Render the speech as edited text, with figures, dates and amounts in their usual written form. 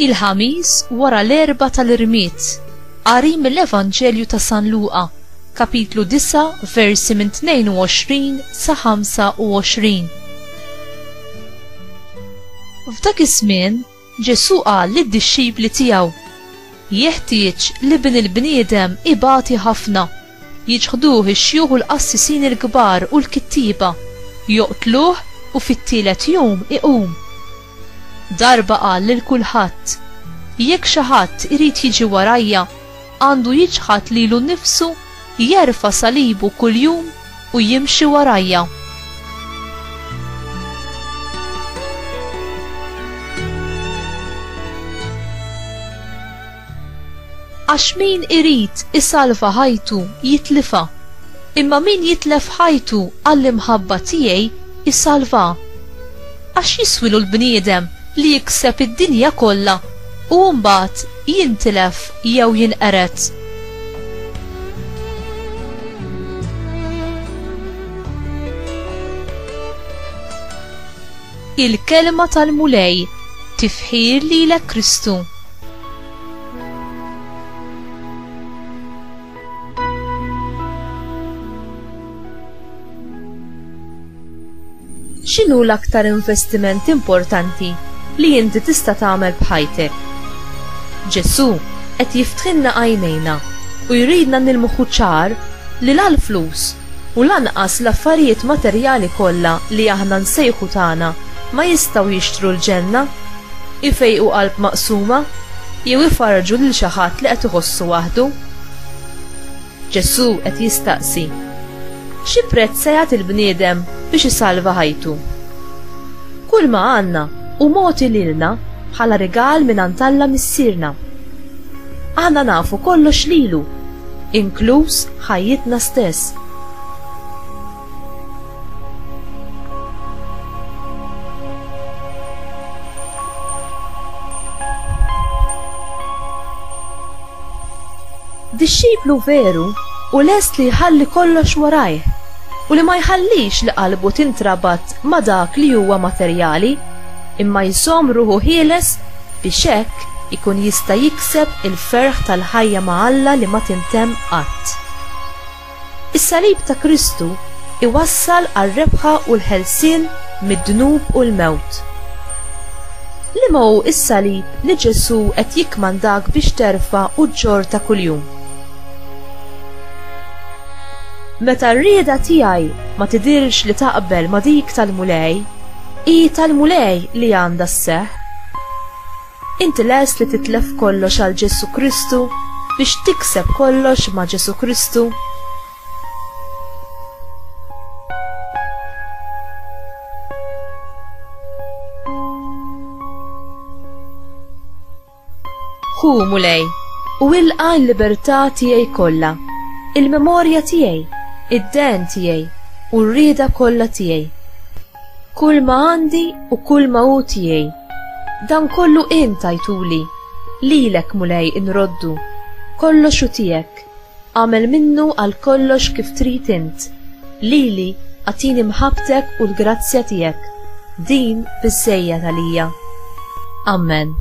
Il-ħamis wara l-erba tal-irmiet, qari mill-Evanġelju ta' San Luqa, kapitlu 9, versi minn 22 sa 25. F'dak iż-żmien Ġesu qal lid-dixxipli tiegħu: jeħtieġ li bin il-bniedem ibati ħafna, jiġħduh ix-xjugħ u l-qassisin il-kbar u l-kittiba, joqtluh u fit-tielet jum iqum. Darba qal lil kulħadd: jekk xi ħadd irid jiġi warajja, għandu jiġħad lilu nnifsu, jerfa' salibu kuljum u jimxi warajja. Għax min irid isalva ħajtu jitlifha, imma min jitlef ħajtu għall-imħabba tiegħi isalva. Għax jiswilu l-bniedem li jikseb id-dinja kollha u mbagħad jintilef jew jinqered. Il-kelma tal-mulej tifħir lilek Kristu. X'inhu l-aktar investiment importanti li inti tista' tagħmel b'ħajtek? Ġesu qed jiftħilna għajnejna u jridna nilmuħu ċar li l-flus u lanqas l-affarijiet materjali kollha li aħna nsejħu tagħna ma jistgħu jixtru l-ġenna, ifejqu qalb maqsuma jew ifarġu lil xi ħadd li qed iħossu waħdu. Ġesu qed jistaqsi: xi prezz se jagħti l-bniedem biex isalva ħajtu? Kull ma għandna u moti lilna bħala rigal mingħand Alla missierna. Aħna nafu kollox lilu, inkluż ħajjitna stess. Dixxiplu veru u lest li jħalli kollox warajh u li ma jħallix li qalbu tintrabat ma dak li huwa materjali, imma jżomm ruħu ħieles biex hekk ikun jista' jikseb il-ferħ tal-ħajja ma' Alla li ma tintemm qatt. Is-salib ta' Kristu iwassal għar-rebħa u l-ħelsien mid-dnub u l-mewt. Liema hu is-salib li Ġesu qed jikmandak biex terfa' u ġġorr ta' kuljum. Meta r-rieda tiegħi ma tidirx li taqbel ma dik tal-mulej, hi tal-mulej li għandha s-seħħ. Inti lest li titlef kollox għal Ġesu Kristu biex tikseb kollox ma' Ġesu Kristu? Hu mulej u ilqa' l-libertà tiegħi kollha, il-memorja tiegħi, id-den tiegħi u r-rieda kollha tiegħi. Kull ma għandi u kull ma hu tiegħi, dan kollu int tajtuli, lilek mulej inroddu, kollox hu tiegħek, għamel minnu għal kollox kif trid int, lili għatini mħabtek u l-grazzja tiegħek, din biżżejjed għalija. Amen.